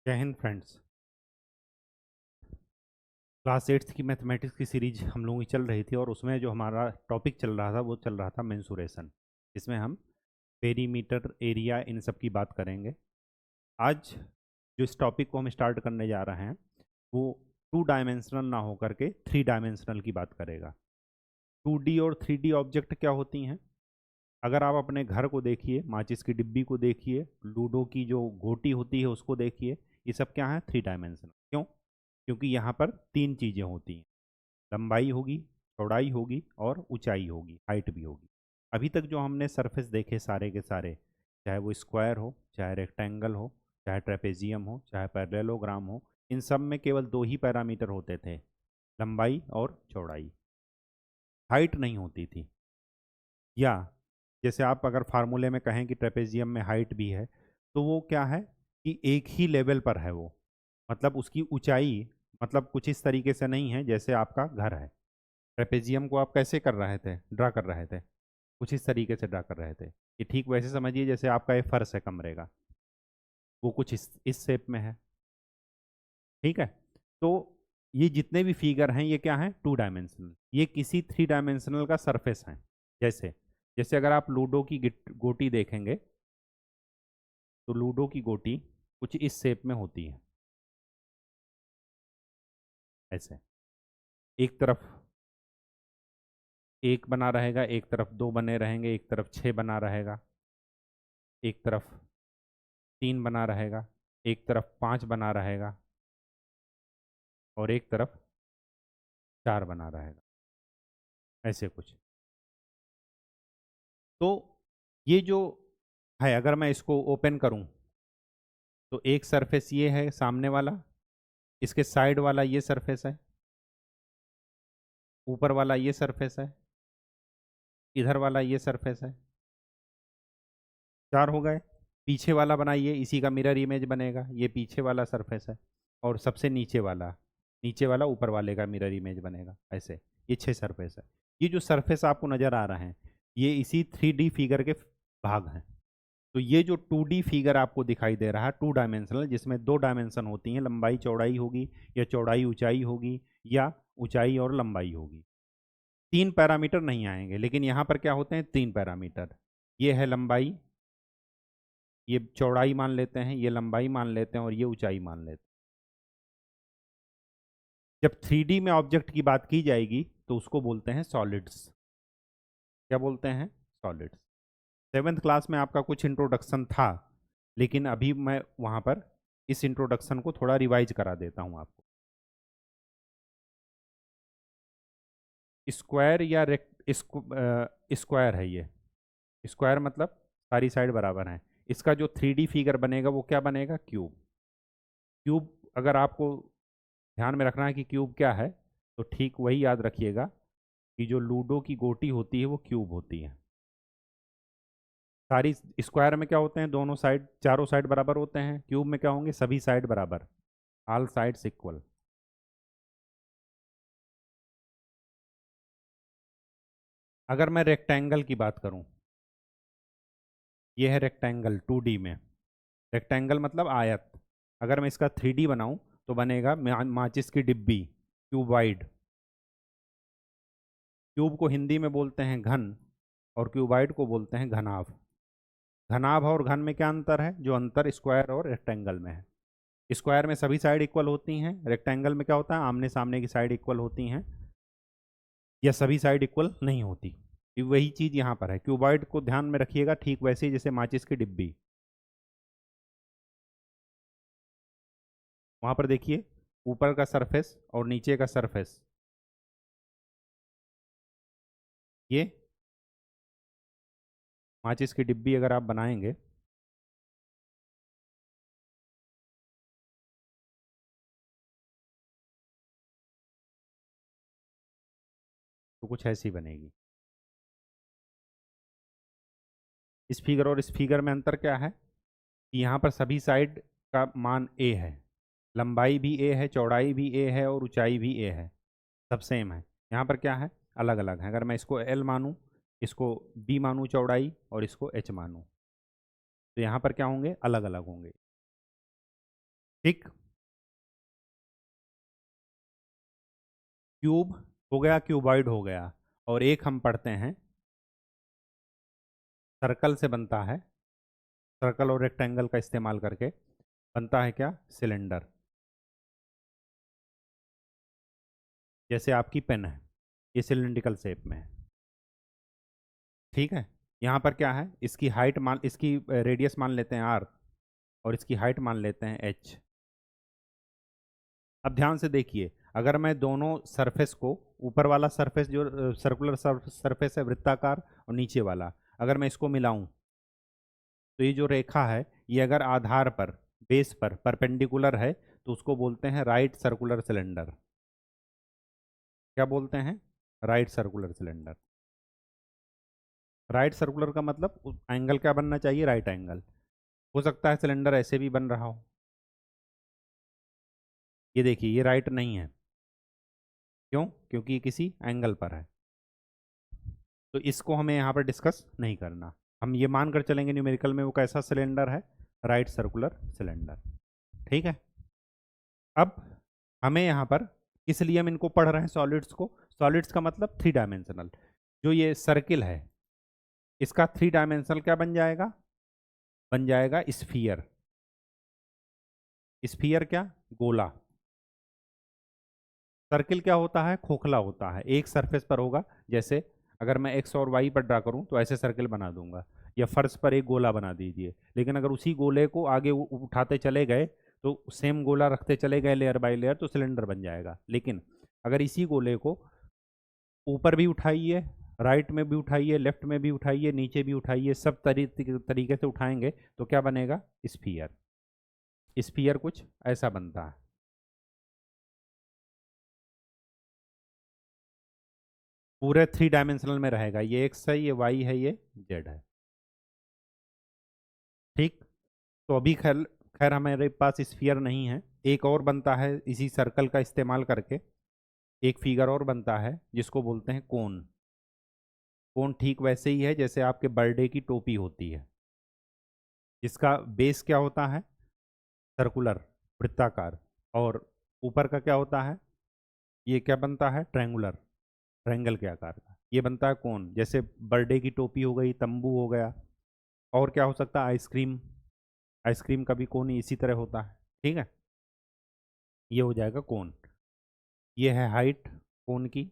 जय Hind friends. Class 8th की mathematics की सीरीज हम लोगों की चल रही थी और उसमें जो हमारा टॉपिक चल रहा था वो चल रहा था मेंसुरेशन, जिसमें हम पेरीमीटर, एरिया, इन सब की बात करेंगे। आज जो इस टॉपिक को हम स्टार्ट करने जा रहे हैं वो 2 डायमेंशनल ना होकर के 3 डायमेंशनल की बात करेगा। 2D और 3D ऑब्जेक्ट क्या होती हैं? अगर आप अपने घर को देखिए, माचिस की डिब्बी को देखिए, लूडो की जो गोटी होती है उसको देखिए, ये सब क्या है? 3 डायमेंशनल। क्यों? क्योंकि यहाँ पर 3 चीज़ें होती हैं। लंबाई होगी, चौड़ाई होगी और ऊंचाई होगी, हाइट भी होगी। अभी तक जो हमने सरफेस देखे सारे के सारे, चाहे वो स्क्वायर हो, चाहे रेक्टेंगल हो, चाहे ट्रेपेजियम हो, चाहे पैरेललोग्राम हो, इन सब में केवल 2 ही पैरामीटर होते थे, लंबाई और चौड़ाई। हाइट नहीं होती थी। या जैसे आप अगर फार्मूले में कहें कि ट्रेपेजियम में हाइट भी है, तो वो क्या है कि एक ही लेवल पर है वो, मतलब उसकी ऊंचाई मतलब कुछ इस तरीके से नहीं है जैसे आपका घर है। ट्रेपेजियम को आप कैसे कर रहे थे, ड्रा कर रहे थे? कुछ इस तरीके से ड्रा कर रहे थे। ये ठीक वैसे समझिए जैसे आपका ये फर्श है कमरे का, वो कुछ इस शेप में है। ठीक है। तो ये जितने भी फिगर हैं ये क्या हैं? 2 डायमेंशनल। ये किसी 3 डायमेंशनल का सरफेस है। जैसे जैसे अगर आप लूडो की गोटी देखेंगे तो लूडो की गोटी कुछ इस शेप में होती है, ऐसे। एक तरफ एक बना रहेगा, एक तरफ 2 बने रहेंगे, एक तरफ 6 बना रहेगा, एक तरफ 3 बना रहेगा, एक तरफ 5 बना रहेगा और एक तरफ 4 बना रहेगा, ऐसे कुछ। तो ये जो है, अगर मैं इसको ओपन करूं तो एक सरफेस ये है सामने वाला, इसके साइड वाला ये सरफेस है, ऊपर वाला ये सरफेस है, इधर वाला ये सरफेस है। 4 हो गए। पीछे वाला बनाइए, इसी का मिरर इमेज बनेगा, ये पीछे वाला सरफेस है। और सबसे नीचे वाला ऊपर वाले का मिरर इमेज बनेगा, ऐसे। ये 6 सरफेस है। ये जो सरफेस आपको नज़र आ रहे हैं ये इसी 3D फिगर के भाग हैं। तो ये जो 2D फिगर आपको दिखाई दे रहा है 2 डायमेंशनल, जिसमें 2 डायमेंशन होती हैं, लंबाई चौड़ाई होगी या चौड़ाई ऊंचाई होगी या ऊंचाई और लंबाई होगी। 3 पैरामीटर नहीं आएंगे, लेकिन यहाँ पर क्या होते हैं? 3 पैरामीटर। ये है लंबाई, ये चौड़ाई मान लेते हैं, ये लंबाई मान लेते हैं और ये ऊंचाई मान लेते हैं। जब 3D में ऑब्जेक्ट की बात की जाएगी तो उसको बोलते हैं सॉलिड्स। क्या बोलते हैं? सॉलिड्स। 7th क्लास में आपका कुछ इंट्रोडक्शन था, लेकिन अभी मैं वहाँ पर इस इंट्रोडक्शन को थोड़ा रिवाइज करा देता हूँ आपको। स्क्वायर या स्क्वायर है ये। स्क्वायर मतलब सारी साइड बराबर हैं। इसका जो 3D फिगर बनेगा वो क्या बनेगा? क्यूब। क्यूब अगर आपको ध्यान में रखना है कि क्यूब क्या है, तो ठीक वही याद रखिएगा कि जो लूडो की गोटी होती है वो क्यूब होती है। सारी स्क्वायर में क्या होते हैं? दोनों साइड, चारों साइड बराबर होते हैं। क्यूब में क्या होंगे? सभी साइड बराबर, ऑल साइड्स इक्वल। अगर मैं रेक्टेंगल की बात करूं, ये है रेक्टेंगल 2D में। रेक्टेंगल मतलब आयत। अगर मैं इसका 3D बनाऊं तो बनेगा माचिस की डिब्बी, क्यूबाइड। क्यूब को हिंदी में बोलते हैं घन और क्यूबाइड को बोलते हैं घनाभ। घनाभ और घन में क्या अंतर है? जो अंतर स्क्वायर और रेक्टेंगल में है। स्क्वायर में सभी साइड इक्वल होती हैं, रेक्टेंगल में क्या होता है? आमने सामने की साइड इक्वल होती हैं या सभी साइड इक्वल नहीं होती। वही चीज़ यहाँ पर है। क्यूबाइड को ध्यान में रखिएगा, ठीक वैसे ही जैसे माचिस की डिब्बी। वहाँ पर देखिए, ऊपर का सरफेस और नीचे का सरफेस, ये माचिस की डिब्बी अगर आप बनाएंगे तो कुछ ऐसी बनेगी। इस फिगर और इस फिगर में अंतर क्या है कि यहाँ पर सभी साइड का मान ए है, लंबाई भी ए है, चौड़ाई भी ए है और ऊंचाई भी ए है, सब सेम है। यहाँ पर क्या है? अलग अलग है। अगर मैं इसको एल मानूँ, इसको बी मानूँ चौड़ाई और इसको एच मानूँ, तो यहाँ पर क्या होंगे? अलग अलग होंगे। ठीक, क्यूब हो गया, क्यूबॉइड हो गया, और एक हम पढ़ते हैं सर्कल से बनता है, सर्कल और रेक्टेंगल का इस्तेमाल करके बनता है क्या, सिलेंडर। जैसे आपकी पेन है, ये सिलिंड्रिकल शेप में है, ठीक है। यहाँ पर क्या है, इसकी हाइट मान, इसकी रेडियस मान लेते हैं आर, और इसकी हाइट मान लेते हैं एच। अब ध्यान से देखिए, अगर मैं दोनों सरफेस को, ऊपर वाला सरफेस जो सर्कुलर सरफेस है वृत्ताकार, और नीचे वाला, अगर मैं इसको मिलाऊं, तो ये जो रेखा है, ये अगर आधार पर, बेस पर परपेंडिकुलर है, तो उसको बोलते हैं राइट सर्कुलर सिलेंडर। क्या बोलते हैं, right circular cylinder. Right circular का मतलब एंगल क्या बनना चाहिए, राइट एंगल। हो सकता है सिलेंडर ऐसे भी बन रहा हो, ये देखिए ये राइट नहीं है, क्यों, क्योंकि ये किसी एंगल पर है। तो इसको हमें यहाँ पर डिस्कस नहीं करना, हम ये मान कर चलेंगे न्यूमेरिकल में वो कैसा सिलेंडर है, राइट सर्कुलर सिलेंडर, ठीक है। अब हमें यहाँ पर, किस लिए हम इनको पढ़ रहे हैं सॉलिड्स को, सॉलिड्स का मतलब थ्री डायमेंशनल। जो ये सर्किल है, इसका थ्री डायमेंशनल क्या बन जाएगा, बन जाएगा स्फीयर। स्फीयर क्या, गोला। सर्किल क्या होता है, खोखला होता है, एक सरफेस पर होगा। जैसे अगर मैं एक्स और वाई पर ड्रा करूं तो ऐसे सर्किल बना दूंगा, या फर्श पर एक गोला बना दीजिए। लेकिन अगर उसी गोले को आगे उठाते चले गए, तो सेम गोला रखते चले गए लेयर बाय लेयर, तो सिलेंडर बन जाएगा। लेकिन अगर इसी गोले को ऊपर भी उठाइए, राइट में भी उठाइए, लेफ्ट में भी उठाइए, नीचे भी उठाइए, सब तरीके से उठाएंगे, तो क्या बनेगा, स्फीयर। स्फीयर कुछ ऐसा बनता है, पूरे थ्री डायमेंशनल में रहेगा। ये एक्स है, ये वाई है, ये जेड है, ठीक। तो अभी खैर खैर हमारे पास स्फीयर नहीं है। एक और बनता है इसी सर्कल का इस्तेमाल करके, एक फिगर और बनता है जिसको बोलते हैं कोन। कोन ठीक वैसे ही है जैसे आपके बर्थडे की टोपी होती है, जिसका बेस क्या होता है, सर्कुलर, वृत्ताकार, और ऊपर का क्या होता है, ये क्या बनता है, ट्रैंगुलर, ट्रायंगल के आकार का, ये बनता है कोन। जैसे बर्थडे की टोपी हो गई, तंबू हो गया, और क्या हो सकता है, आइसक्रीम। आइसक्रीम का भी कोन इसी तरह होता है, ठीक है। ये हो जाएगा कोन। ये है हाइट कोन की,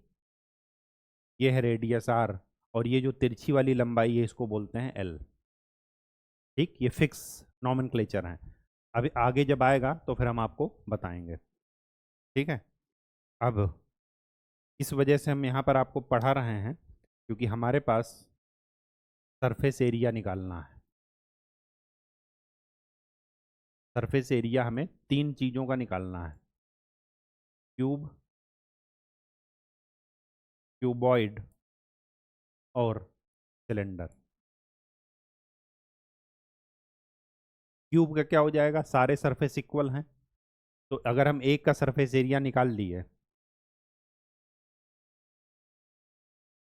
ये है रेडियस आर, और ये जो तिरछी वाली लंबाई है इसको बोलते हैं एल, ठीक। ये फिक्स नॉमेनक्लेचर है, अभी आगे जब आएगा तो फिर हम आपको बताएंगे, ठीक है। अब इस वजह से हम यहाँ पर आपको पढ़ा रहे हैं, क्योंकि हमारे पास सरफेस एरिया निकालना है। सरफेस एरिया हमें तीन चीज़ों का निकालना है, क्यूब, क्यूबॉइड, और सिलेंडर। क्यूब का क्या हो जाएगा, सारे सरफेस इक्वल हैं, तो अगर हम एक का सरफेस एरिया निकाल लिए,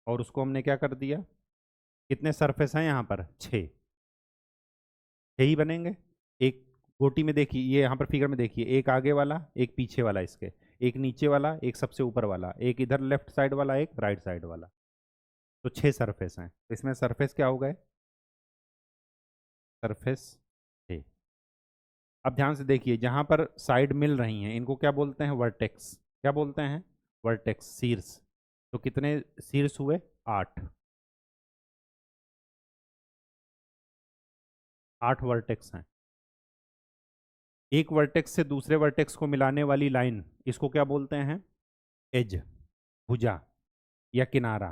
और उसको हमने क्या कर दिया, कितने सरफेस हैं यहाँ पर, छः, छः ही बनेंगे। एक गोटी में देखिए, ये यहाँ पर फिगर में देखिए, एक आगे वाला, एक पीछे वाला इसके, एक नीचे वाला, एक सबसे ऊपर वाला, एक इधर लेफ्ट साइड वाला, एक राइट साइड वाला, तो छः सरफेस हैं। तो इसमें सरफेस क्या हो गए, सरफेस छः। अब ध्यान से देखिए, जहाँ पर साइड मिल रही हैं इनको क्या बोलते हैं, वर्टेक्स। क्या बोलते हैं, वर्टेक्स, शीर्ष। तो कितने शीर्ष हुए, 8, 8 वर्टेक्स हैं। एक वर्टेक्स से दूसरे वर्टेक्स को मिलाने वाली लाइन, इसको क्या बोलते हैं, एज, भुजा या किनारा।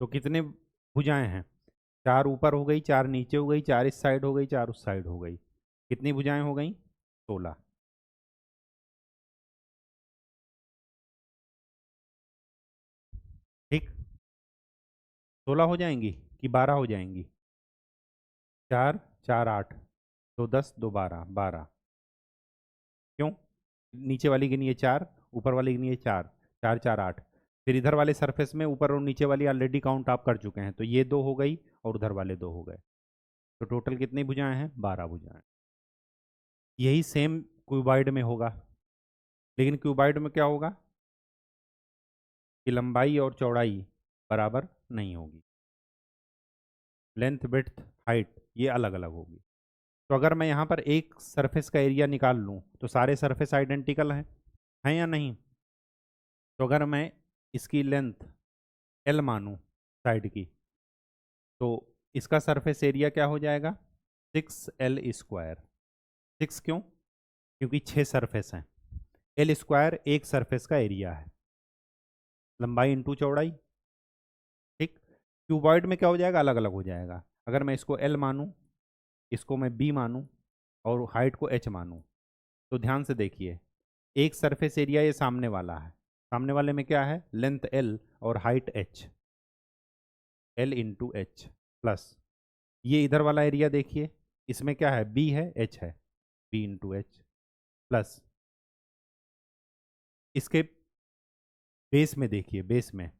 तो कितने भुजाएं हैं, 4 ऊपर हो गई, 4 नीचे हो गई, 4 इस साइड हो गई, 4 उस साइड हो गई। कितनी भुजाएं हो गई, 16। ठीक, 16 हो जाएंगी कि 12 हो जाएंगी, 4, 4, 8, 2, 10, 2, 12, 12। क्यों, नीचे वाली गिनिए 4, ऊपर वाली गिनिए 4, 4, 4, 8। फिर इधर वाले सरफेस में ऊपर और नीचे वाली ऑलरेडी काउंट आप कर चुके हैं, तो ये 2 हो गई और उधर वाले 2 हो गए, तो टोटल कितनी भुजाएं हैं? 12 भुजाएं। यही सेम क्यूबॉइड में होगा, लेकिन क्यूबॉइड में क्या होगा कि लंबाई और चौड़ाई बराबर नहीं होगी, लेंथ विड्थ हाइट ये अलग अलग होगी। तो अगर मैं यहाँ पर एक सरफेस का एरिया निकाल लूँ तो सारे सरफेस आइडेंटिकल हैं या नहीं? तो अगर मैं इसकी लेंथ एल मानूँ साइड की, तो इसका सरफेस एरिया क्या हो जाएगा? 6L²। 6 क्यों? क्योंकि 6 सरफेस हैं। L² एक सरफेस का एरिया है, लंबाई इंटू चौड़ाई। ठीक, क्यूबॉइड में क्या हो जाएगा? अलग अलग हो जाएगा। अगर मैं इसको L मानूँ, इसको मैं B मानूँ और हाइट को H मानूँ, तो ध्यान से देखिए, एक सरफेस एरिया ये सामने वाला है, सामने वाले में क्या है? लेंथ L और height H, L into H plus ये इधर वाला एरिया देखिए, इसमें क्या है? B है, H है, B इंटू H प्लस इसके बेस में देखिए, बेस में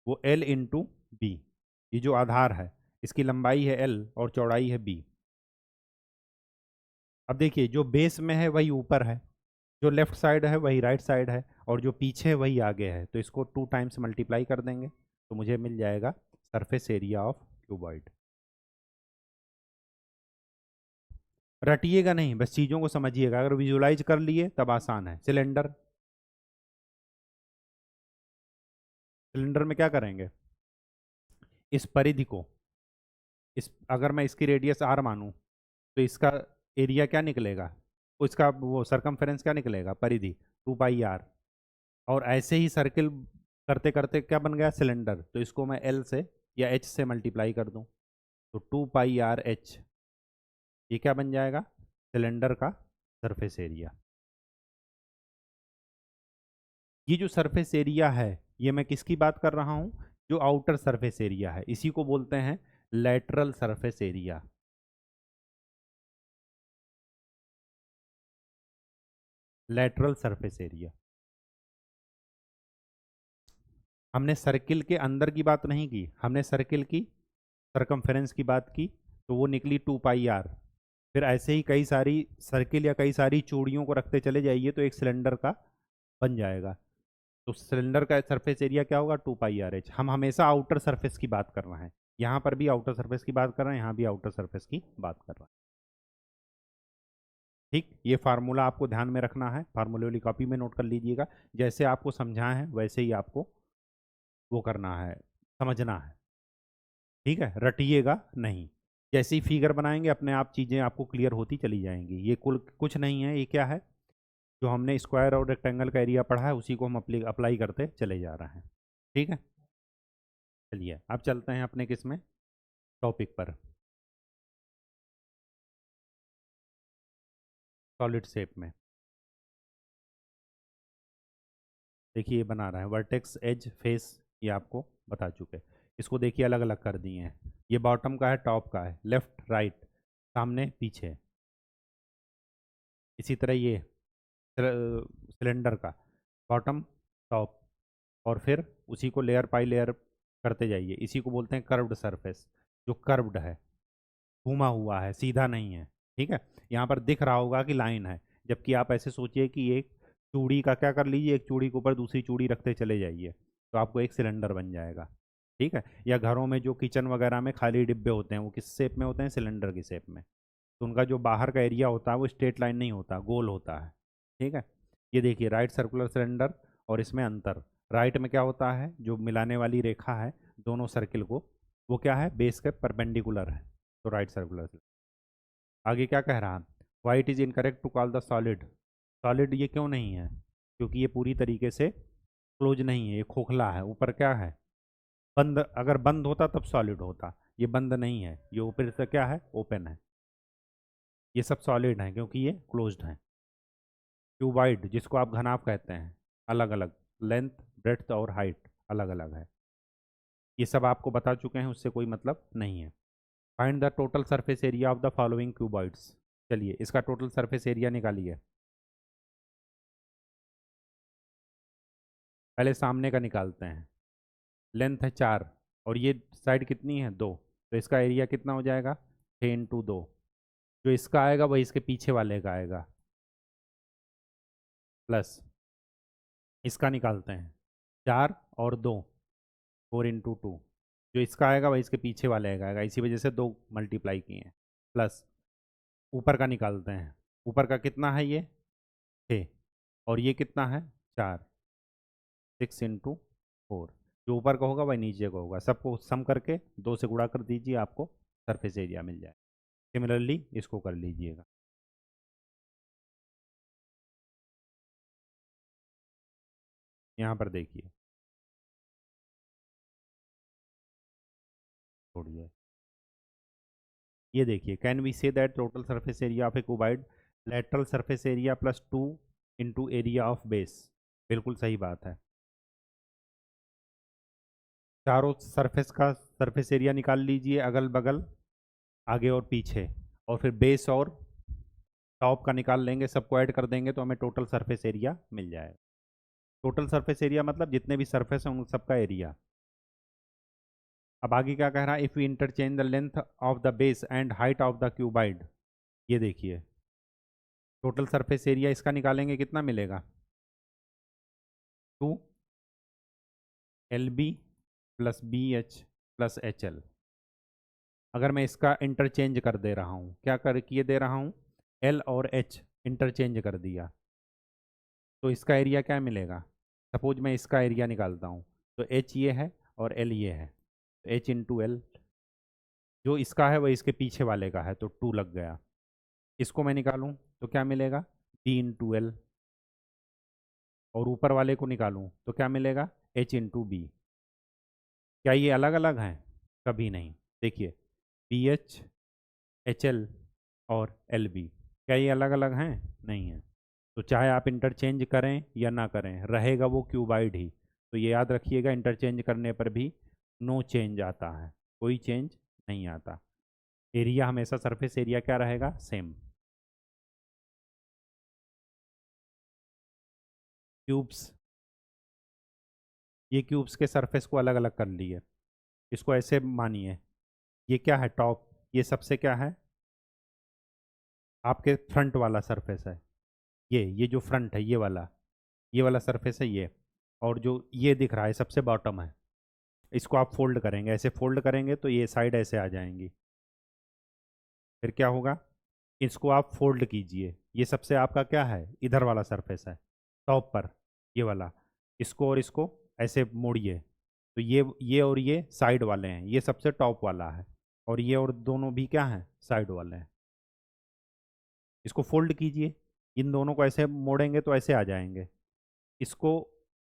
वो L इंटू बी, ये जो आधार है इसकी लंबाई है L और चौड़ाई है B। अब देखिए, जो बेस में है वही ऊपर है, जो लेफ्ट साइड है वही राइट साइड है, और जो पीछे है वही आगे है, तो इसको 2 टाइम्स मल्टीप्लाई कर देंगे तो मुझे मिल जाएगा सरफेस एरिया ऑफ क्यूबॉइड। रटिएगा नहीं, बस चीज़ों को समझिएगा, अगर विजुलाइज कर लिए तब आसान है। सिलेंडर, सिलेंडर में क्या करेंगे? इस परिधि को, इस अगर मैं इसकी रेडियस r मानूं तो इसका एरिया क्या निकलेगा? उसका वो सरकमफेरेंस क्या निकलेगा? परिधि 2πr। और ऐसे ही सर्किल करते करते क्या बन गया? सिलेंडर। तो इसको मैं L से या H से मल्टीप्लाई कर दूं तो 2πrh, ये क्या बन जाएगा? सिलेंडर का सरफेस एरिया। ये जो सरफेस एरिया है, ये मैं किसकी बात कर रहा हूं? जो आउटर सरफेस एरिया है, इसी को बोलते हैं lateral surface area. Lateral surface area. हमने सर्किल के अंदर की बात नहीं की, हमने सर्किल की सरकमफेरेंस की बात की, तो वो निकली 2πr। फिर ऐसे ही कई सारी सर्किल या कई सारी चूड़ियों को रखते चले जाइए तो एक सिलेंडर का बन जाएगा। तो सिलेंडर का सरफेस एरिया क्या होगा? 2πrh। हम हमेशा आउटर सरफेस की बात कर रहे हैं, यहाँ पर भी आउटर सरफेस की बात कर रहे हैं, यहाँ भी आउटर सरफेस की बात कर रहे हैं। ठीक, ये फार्मूला आपको ध्यान में रखना है, फार्मूले वाली कॉपी में नोट कर लीजिएगा। जैसे आपको समझाए हैं वैसे ही आपको वो करना है, समझना है। ठीक है, रटिएगा नहीं। जैसे ही फिगर बनाएंगे अपने आप चीज़ें आपको क्लियर होती चली जाएंगी। ये कुल कुछ नहीं है, ये क्या है? जो हमने स्क्वायर और रेक्टेंगल का एरिया पढ़ा है उसी को हम अप्लाई करते चले जा रहे हैं। ठीक है, चलिए अब चलते हैं अपने किस में, टॉपिक पर, सॉलिड शेप में। देखिए ये बना रहा है वर्टेक्स, एज, फेस, ये आपको बता चुके। इसको देखिए अलग अलग कर दिए हैं, ये बॉटम का है, टॉप का है, लेफ्ट राइट, सामने पीछे। इसी तरह ये सिलेंडर का बॉटम टॉप, और फिर उसी को लेयर बाई लेयर करते जाइए। इसी को बोलते हैं कर्व्ड सरफेस, जो कर्व्ड है, घूमा हुआ है, सीधा नहीं है। ठीक है, यहाँ पर दिख रहा होगा कि लाइन है, जबकि आप ऐसे सोचिए कि एक चूड़ी का क्या कर लीजिए, एक चूड़ी के ऊपर दूसरी चूड़ी रखते चले जाइए तो आपको एक सिलेंडर बन जाएगा। ठीक है, या घरों में जो किचन वगैरह में खाली डिब्बे होते हैं वो किस शेप में होते हैं? सिलेंडर की शेप में। तो उनका जो बाहर का एरिया होता है वो स्ट्रेट लाइन नहीं होता, गोल होता है। ठीक है, ये देखिए राइट सर्कुलर सिलेंडर, और इसमें अंतर, राइट में क्या होता है? जो मिलाने वाली रेखा है दोनों सर्किल को, वो क्या है? बेस के परपेंडिकुलर है, तो राइट सर्कुलर। आगे क्या कह रहा है? White is incorrect to call the solid. Solid ये क्यों नहीं है? क्योंकि ये पूरी तरीके से क्लोज नहीं है, ये खोखला है। ऊपर क्या है? बंद। अगर बंद होता तब सॉलिड होता, ये बंद नहीं है, ये ऊपर से क्या है? ओपन है। ये सब सॉलिड हैं क्योंकि ये क्लोज्ड हैं। क्यूबॉइड जिसको आप घनाभ कहते हैं, अलग अलग लेंथ, ब्रेड्थ और हाइट अलग अलग है। ये सब आपको बता चुके हैं, उससे कोई मतलब नहीं है। Find the total surface area of the following cuboids. चलिए इसका टोटल सरफेस एरिया निकालिए। पहले सामने का निकालते हैं। लेंथ है 4 और ये साइड कितनी है 2, तो इसका एरिया कितना हो जाएगा 6 × 2। जो इसका आएगा वही इसके पीछे वाले का आएगा, प्लस इसका निकालते हैं 4 और 2, 4 × 2। जो इसका आएगा वही इसके पीछे वाले का आएगा, इसी वजह से 2 मल्टीप्लाई किए हैं। प्लस ऊपर का निकालते हैं, ऊपर का कितना है ये 6 और ये कितना है 4, 6 × 4। जो ऊपर का होगा वही नीचे का होगा, सबको सम करके 2 से गुणा कर दीजिए, आपको सरफेस एरिया मिल जाए। सिमिलरली इसको कर लीजिएगा। यहाँ पर देखिए, छोड़िए, ये देखिए, can we say that total surface area of a cuboid lateral surface area plus 2 × area of base. बिल्कुल सही बात है। चारों सरफेस का सरफेस एरिया निकाल लीजिए, अगल बगल, आगे और पीछे, और फिर बेस और टॉप का निकाल लेंगे, सबको ऐड कर देंगे तो हमें टोटल सरफेस एरिया मिल जाएगा। टोटल सरफेस एरिया मतलब जितने भी सरफेस हैं उन सबका एरिया। अब आगे क्या कह रहा है, if we interchange the length of the base and height of the cuboid. ये देखिए, टोटल सरफेस एरिया इसका निकालेंगे, कितना मिलेगा 2 LB + BH + HL। अगर मैं इसका इंटरचेंज कर दे रहा हूँ, क्या कर किए दे रहा हूँ, L और H इंटरचेंज कर दिया, तो इसका एरिया क्या मिलेगा। सपोज मैं इसका एरिया निकालता हूँ, तो H ये है और L ये है, तो H × L। जो इसका है वही इसके पीछे वाले का है, तो 2 लग गया। इसको मैं निकालूं तो क्या मिलेगा B × L, और ऊपर वाले को निकालूं तो क्या मिलेगा H × B। क्या ये अलग अलग हैं, कभी नहीं। देखिए, BH, HL और LB, क्या ये अलग अलग हैं, नहीं है। तो चाहे आप इंटरचेंज करें या ना करें, रहेगा वो क्यूबाइड ही। तो ये याद रखिएगा, इंटरचेंज करने पर भी नो चेंज आता है, कोई चेंज नहीं आता। एरिया हमेशा, सरफेस एरिया क्या रहेगा, सेम। क्यूब्स, ये क्यूब्स के सरफेस को अलग अलग कर लिए। इसको ऐसे मानिए, ये क्या है टॉप, ये सबसे क्या है आपके फ्रंट वाला सरफेस है। ये जो फ्रंट है, ये वाला सरफेस है ये। और जो ये दिख रहा है सबसे बॉटम है, इसको आप फोल्ड करेंगे, ऐसे फोल्ड करेंगे तो ये साइड ऐसे आ जाएंगी। फिर क्या होगा, इसको आप फोल्ड कीजिए, ये सबसे आपका क्या है, इधर वाला सरफेस है टॉप पर, ये वाला। इसको और इसको ऐसे मोड़िए, तो ये और ये साइड वाले हैं, ये सबसे टॉप वाला है, और ये और दोनों भी क्या हैं, साइड वाले हैं। इसको फोल्ड कीजिए, इन दोनों को ऐसे मोड़ेंगे तो ऐसे आ जाएंगे। इसको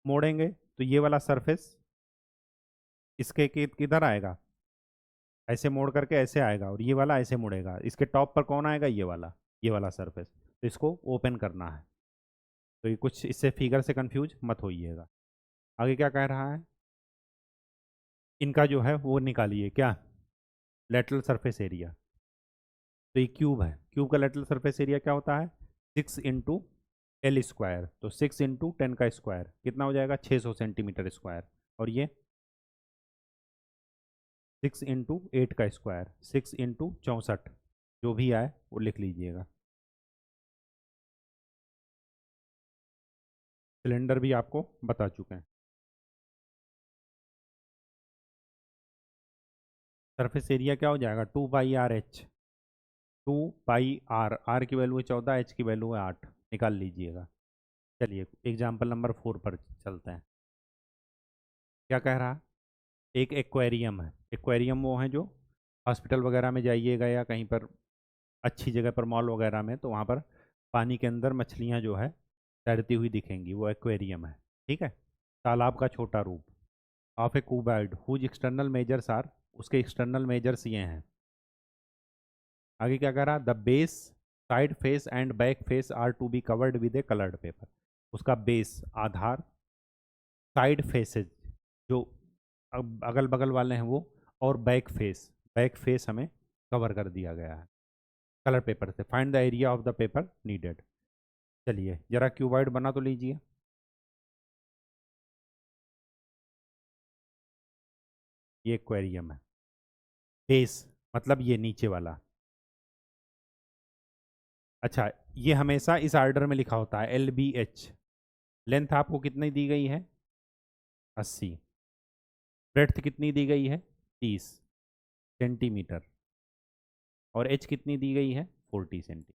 मोड़ेंगे तो ये वाला सरफेस इसके किधर आएगा, ऐसे मोड़ करके ऐसे आएगा, और ये वाला ऐसे मुड़ेगा, इसके टॉप पर कौन आएगा, ये वाला सरफेस। तो इसको ओपन करना है। तो ये कुछ इससे फिगर से कंफ्यूज मत होइएगा। आगे क्या कह रहा है, इनका जो है वो निकालिए, क्या लेटरल सरफेस एरिया। तो ये क्यूब है, क्यूब का लेटरल सरफेस एरिया क्या होता है 6 × L²। तो 6 × 10² कितना हो जाएगा 600 सेंटीमीटर स्क्वायर। और ये 6 × 8², 6 × 64, जो भी आए वो लिख लीजिएगा। सिलेंडर भी आपको बता चुके हैं। सरफेस एरिया क्या हो जाएगा 2πRH, 2πR, R की वैल्यू है 14, H की वैल्यू है 8, निकाल लीजिएगा। चलिए एग्जाम्पल नंबर 4 पर चलते हैं। क्या कह रहा है, एक एक्वेरियम है। एक्वेरियम वो है जो हॉस्पिटल वगैरह में जाइएगा या कहीं पर अच्छी जगह पर, मॉल वगैरह में, तो वहाँ पर पानी के अंदर मछलियाँ जो है तैरती हुई दिखेंगी, वो एक्वेरियम है। ठीक है, तालाब का छोटा रूप of a cuboid whose external measures are, उसके एक्सटर्नल मेजर्स ये हैं। आगे क्या कह रहा, the base, side face and back face are to be covered with a coloured paper. उसका बेस, आधार, साइड फेसेज जो अगल बगल वाले हैं वो, और बैक फेस हमें कवर कर दिया गया है कलर पेपर से। Find the area of the paper needed. चलिए जरा क्यूबाइड बना तो लीजिए। ये एक्वेरियम है। बेस मतलब ये नीचे वाला। अच्छा, ये हमेशा इस ऑर्डर में लिखा होता है LBH। लेंथ आपको कितनी दी गई है? 80। ब्रेड्थ कितनी दी गई है? 30 सेंटीमीटर। और एच कितनी दी गई है? 40 सेंटीमीटर।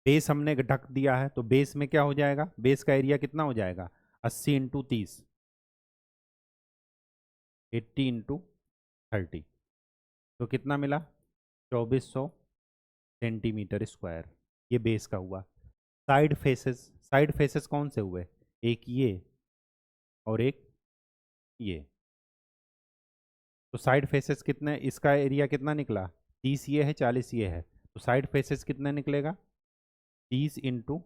बेस हमने ढक दिया है, तो बेस में क्या हो जाएगा? बेस का एरिया कितना हो जाएगा? 80 इंटू 30, 80 इंटू 30, तो कितना मिला? 2400 सेंटीमीटर स्क्वायर। ये बेस का हुआ। साइड फेसेस, साइड फेसेस कौन से हुए? एक ये और एक ये। तो साइड फेसेस कितने, इसका एरिया कितना निकला? 30 ये है, 40 ये है, तो साइड फेसेस कितना निकलेगा? 30 इंटू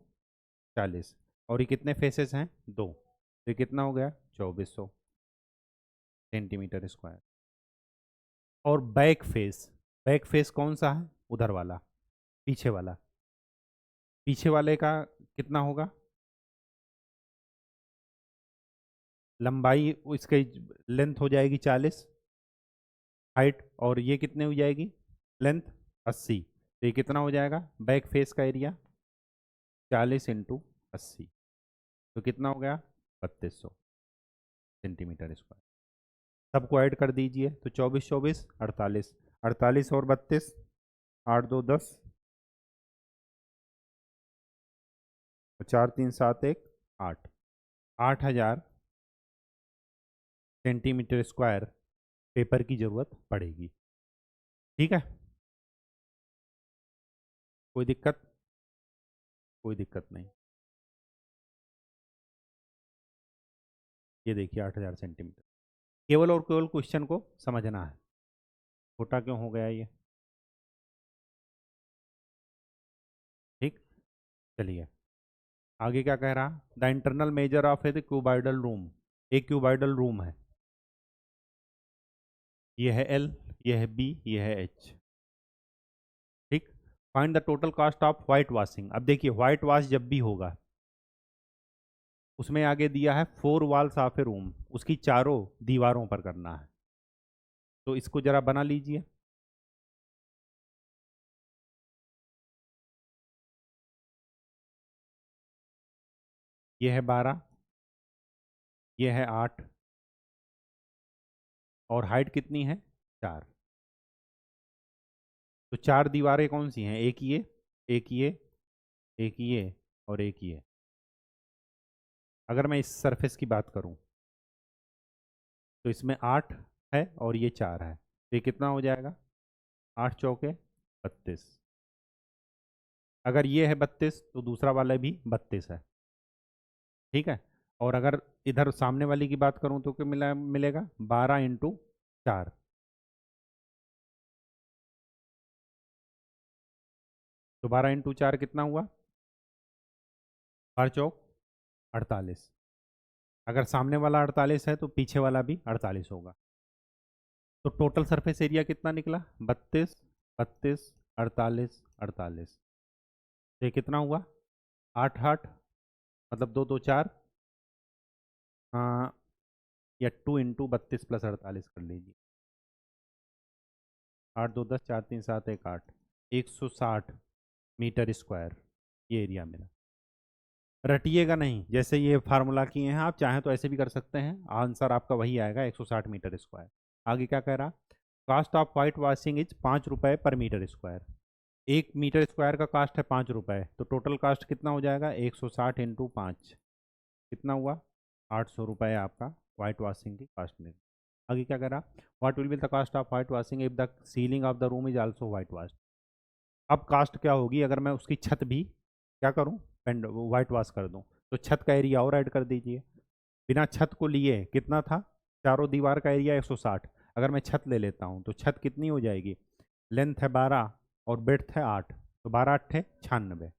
40। और ये कितने फेसेस हैं? दो, तो ये कितना हो गया? 2400 सेंटीमीटर स्क्वायर। और बैक फेस, बैक फेस कौन सा है? उधर वाला, पीछे वाला। पीछे वाले का कितना होगा? लंबाई इसकी लेंथ हो जाएगी 40, हाइट, और ये कितने हो जाएगी? लेंथ 80। तो ये कितना हो जाएगा बैक फेस का एरिया? 40 इंटू 80, तो कितना हो गया? 3200 सेंटीमीटर स्क्वायर। सबको ऐड कर दीजिए, तो 24 24 48, 48 और 32, 8 2 10, 4 3 7 1 8, 8000 सेंटीमीटर स्क्वायर पेपर की ज़रूरत पड़ेगी। ठीक है, कोई दिक्कत? कोई दिक्कत नहीं। ये देखिए 8000 सेंटीमीटर। केवल और केवल क्वेश्चन को समझना है। छोटा क्यों हो गया ये? ठीक, चलिए आगे क्या कह रहा? The internal measure of A cuboidal room. एक क्यूबाइडल रूम है, ये है L, ये है B, ये है H। ठीक, find the total cost of white washing. अब देखिए व्हाइट वॉश जब भी होगा, उसमें आगे दिया है 4 वॉल्स ऑफ ए रूम, उसकी चारों दीवारों पर करना है। तो इसको जरा बना लीजिए। ये है 12, ये है 8, और हाइट कितनी है? 4। तो चार दीवारें कौन सी हैं? एक ये, एक ये, एक ये, और एक ये। अगर मैं इस सरफेस की बात करूं, तो इसमें 8 है और ये 4 है, तो ये कितना हो जाएगा? 8 चौके 32। अगर ये है 32, तो दूसरा वाला भी 32 है। ठीक है, और अगर इधर सामने वाली की बात करूं, तो क्या मिलेगा? 12 इंटू 4, तो 12 इंटू 4 कितना हुआ? 4 चौक 48। अगर सामने वाला 48 है, तो पीछे वाला भी 48 होगा। तो टोटल सरफेस एरिया कितना निकला? 32 32 48 48। तो ये कितना हुआ? 8 8, मतलब 2 2 4, हाँ, या 2 इंटू 32 प्लस 48 कर लीजिए। 8 2 10, 4 3 7 1 8, 160 मीटर स्क्वायर ये एरिया मिला। रटिएगा नहीं, जैसे ये फार्मूला किए हैं आप, चाहें तो ऐसे भी कर सकते हैं, आंसर आपका वही आएगा 160 मीटर स्क्वायर। आगे क्या कह रहा? Cost of white washing is 5 रुपये per metre square. 1 metre square का कास्ट है 5 रुपये, तो टोटल कास्ट कितना हो जाएगा? 160 इंटू 5, कितना हुआ? 800 रुपये आपका वाइट वॉशिंग की कास्ट में। आगे क्या कह रहा? What will be the cost of white washing if the ceiling of the room is also white wash. अब कास्ट क्या होगी अगर मैं उसकी छत भी क्या करूं? पेंड वाइट वॉश कर दूं, तो छत का एरिया और ऐड कर दीजिए। बिना छत को लिए कितना था? चारों दीवार का एरिया 160। अगर मैं छत ले लेता हूं, तो छत कितनी हो जाएगी? लेंथ है 12 और बेड्थ है 8, तो 12 8 96,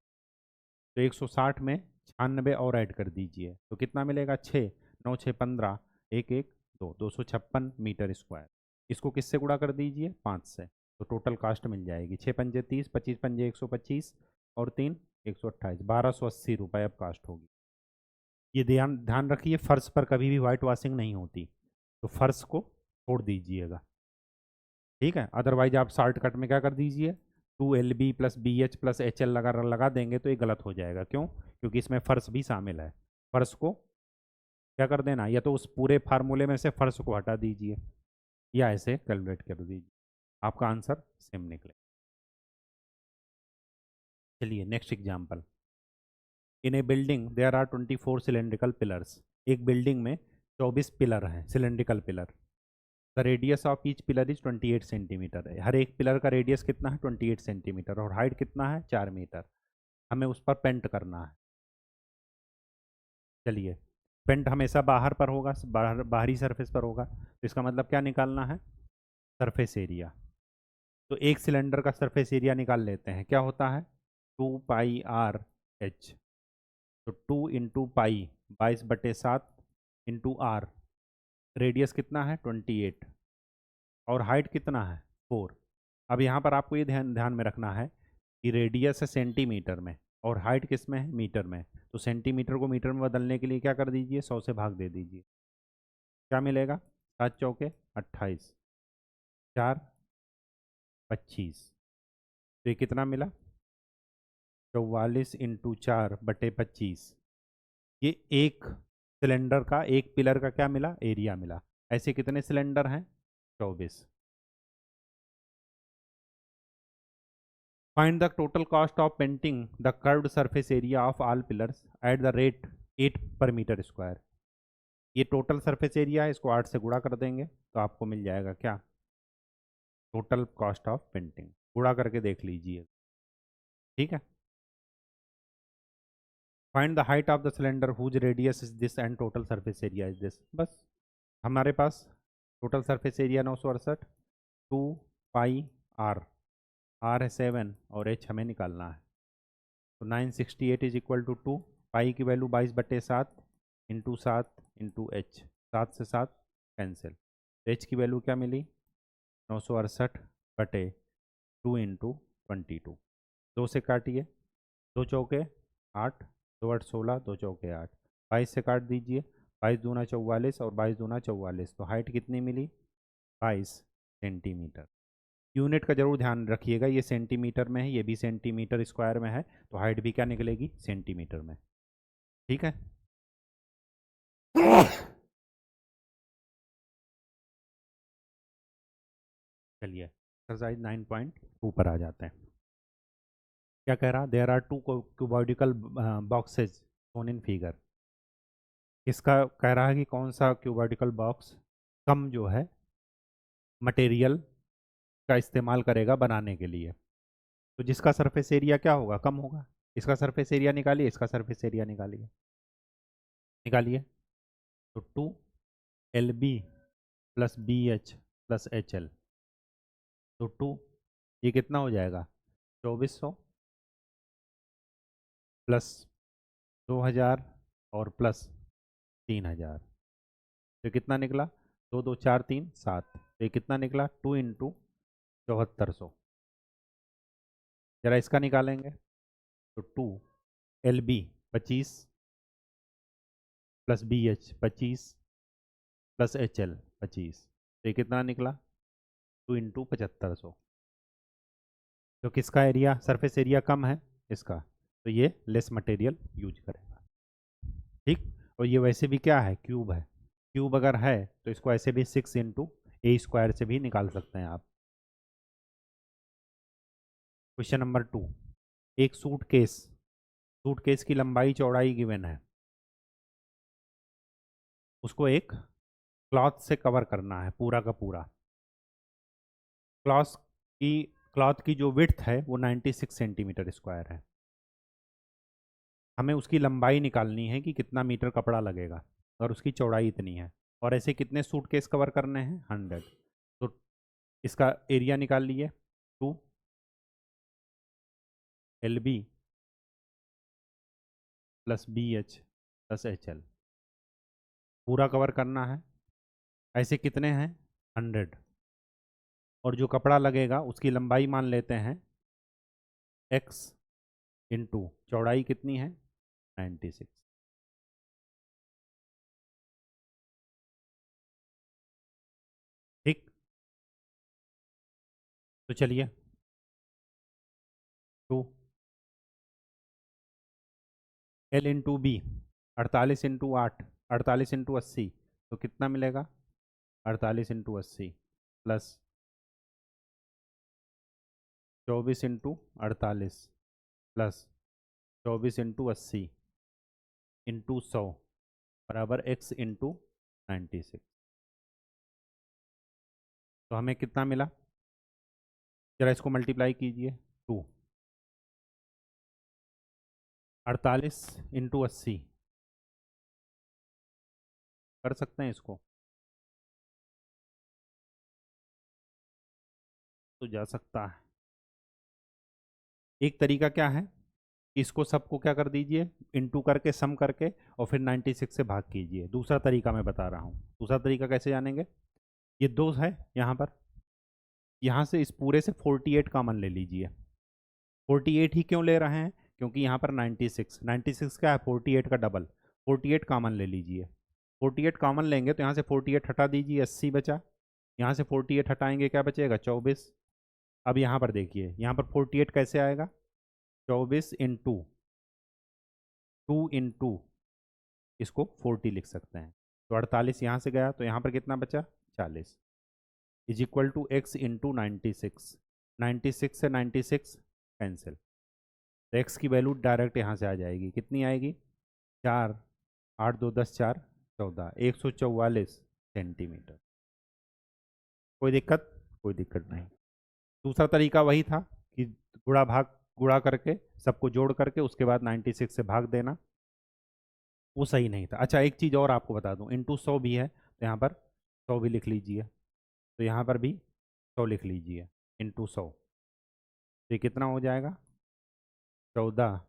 तो 160 में 96 और ऐड कर दीजिए, तो कितना मिलेगा? 6 9 6 15, 1 1 2, 256 मीटर स्क्वायर। इसको किससे गुणा कर दीजिए? 5 से, तो टोटल कास्ट मिल जाएगी 6 पंजे 30, 25 पंजे 125, और 3 128, 1280 रुपये अब कास्ट होगी। ये ध्यान ध्यान रखिए, फर्श पर कभी भी वाइट वॉशिंग नहीं होती। तो फर्श को छोड़ दीजिएगा, ठीक है। अदरवाइज आप शॉर्टकट में क्या कर दीजिए, 2LB plus BH plus HL लगा देंगे तो ये गलत हो जाएगा। क्यों? क्योंकि इसमें फर्श भी शामिल है। फर्श को क्या कर देना, या तो उस पूरे फार्मूले में से फर्श को हटा दीजिए या ऐसे कैलकुलेट कर दीजिए, आपका आंसर सेम निकले। चलिए next example. In a building there are 24 cylindrical pillars. एक बिल्डिंग में 24 पिलर हैं, cylindrical pillar. The radius of each pillar is 28 centimetre है। हर एक पिलर का रेडियस कितना है, 28 सेंटीमीटर, और हाइट कितना है, 4 मीटर। हमें उस पर पेंट करना है। चलिए, पेंट हमेशा बाहर पर होगा, बाहरी सरफेस पर होगा, तो इसका मतलब क्या निकालना है, सरफेस एरिया। तो एक सिलेंडर का सरफेस एरिया निकाल लेते हैं, क्या होता है, 2πr/h। तो 2 × पाई 22/7 इंटू आर, रेडियस कितना है 28, और हाइट कितना है 4। अब यहाँ पर आपको ये ध्यान ध्यान में रखना है कि रेडियस है सेंटीमीटर में और हाइट किस में है, मीटर में। तो सेंटीमीटर को मीटर में बदलने के लिए क्या कर दीजिए, 100 से भाग दे दीजिए। क्या मिलेगा, 7 चौके 28, 4 25, तो ये कितना मिला, 44 × 4/25। ये एक सिलेंडर का, एक पिलर का क्या मिला, एरिया मिला। ऐसे कितने सिलेंडर हैं, 24। Find the total cost of painting the curved surface area of all pillars at the rate 8/मीटर स्क्वायर। ये टोटल सरफेस एरिया है, इसको 8 से गुणा कर देंगे तो आपको मिल जाएगा क्या, टोटल कॉस्ट ऑफ पेंटिंग। गुणा करके देख लीजिए, ठीक है। Find the height of the cylinder whose radius is this and total surface area is this. बस हमारे पास total surface area 968, 2πr, R है 7 और h हमें निकालना है। तो 968 इज इक्वल टू 2, पाई की वैल्यू 22/7 इंटू 7 इंटू h, 7 से 7 कैंसिल, तो h की वैल्यू क्या मिली, 968/2 इंटू 22। 2 से काटिए, 2 चौके 8, 2 8 16, 2 चौके 8, 22 से काट दीजिए, 22 दूना 44 और 22 दूना 44, तो हाइट कितनी मिली, 22 सेंटीमीटर। यूनिट का जरूर ध्यान रखिएगा, ये सेंटीमीटर में है, ये भी सेंटीमीटर स्क्वायर में है, तो हाइट भी क्या निकलेगी, सेंटीमीटर में, ठीक है। चलिए एक्सरसाइज 9.2 पर आ जाते हैं। क्या कह रहा, there are 2 cuboidical boxes shown in figure. इसका कह रहा है कि कौन सा क्यूबॉइडिकल बॉक्स कम जो है मटेरियल का इस्तेमाल करेगा बनाने के लिए। तो जिसका सरफेस एरिया क्या होगा, कम होगा। इसका सरफेस एरिया निकालिए, इसका सरफेस एरिया निकालिए, निकालिए। तो 2LB plus BH plus HL, तो 2, ये कितना हो जाएगा, 2400 प्लस 2000 और प्लस 3000, तो कितना निकला, 2 2 4 3 7, तो ये कितना निकला, 2 × 7400। जरा इसका निकालेंगे, तो 2LB 25 plus BH 25 plus HL 25, तो ये कितना निकला, 2 × 7500। तो किसका एरिया, सरफेस एरिया कम है इसका, तो ये लेस मटेरियल यूज करेगा, ठीक। और ये वैसे भी क्या है, क्यूब है। क्यूब अगर है तो इसको ऐसे भी 6 × a² से भी निकाल सकते हैं आप। क्वेश्चन नंबर 2, एक सूटकेस की लंबाई चौड़ाई गिवन है, उसको एक क्लॉथ से कवर करना है पूरा का पूरा। क्लॉथ की क्लॉथ की जो विड्थ है वो 96 सेंटीमीटर स्क्वायर है। हमें उसकी लंबाई निकालनी है कि कितना मीटर कपड़ा लगेगा, और उसकी चौड़ाई इतनी है, और ऐसे कितने सूटकेस कवर करने हैं, 100। तो इसका एरिया निकाल लिए, 2LB plus BH plus HL, पूरा कवर करना है। ऐसे कितने हैं, 100, और जो कपड़ा लगेगा उसकी लंबाई मान लेते हैं x इंटू चौड़ाई कितनी है, 96। तो चलिए 2 L into B 48 into 8 48 into 80 तो कितना मिलेगा 48 into 80 plus 24 into 48 plus 24 into 80 into 100 बराबर x इंटू 96। तो हमें कितना मिला, जरा इसको मल्टीप्लाई कीजिए 2 48 इंटू 80 कर सकते हैं इसको, तो जा सकता है। एक तरीका क्या है, इसको सबको क्या कर दीजिए इंटू करके सम करके और फिर 96 से भाग कीजिए। दूसरा तरीका मैं बता रहा हूँ, दूसरा तरीका कैसे जानेंगे, ये 2 है यहाँ पर, यहाँ से इस पूरे से 48 कॉमन ले लीजिए। 48 ही क्यों ले रहे हैं, क्योंकि यहाँ पर 96 क्या है 48 का डबल, 48 कॉमन ले लीजिए। 48 कॉमन लेंगे तो यहाँ से 48 हटा दीजिए 80 बचा, यहाँ से 48 हटाएंगे क्या बचेगा 24। अब यहाँ पर देखिए यहाँ पर 48 कैसे आएगा, 24 इंटू 2 इंटू इसको 40 लिख सकते हैं। तो 48 यहाँ से गया तो यहाँ पर कितना बचा 40 is equal to X into 96। 96 से 96 कैंसिल, तो एक्स की वैल्यू डायरेक्ट यहाँ से आ जाएगी, कितनी आएगी 4 8 2 10 4 14 144 सेंटीमीटर। कोई दिक्कत, कोई दिक्कत नहीं। दूसरा तरीका वही था कि गुणा भाग, गुणा करके सबको जोड़ करके उसके बाद 96 से भाग देना, वो सही नहीं था। अच्छा एक चीज़ और आपको बता दूं, इंटू 100 भी है तो यहाँ पर 100 भी लिख लीजिए, तो यहाँ पर भी 100 लिख लीजिए इंटू 100, तो ये कितना हो जाएगा 14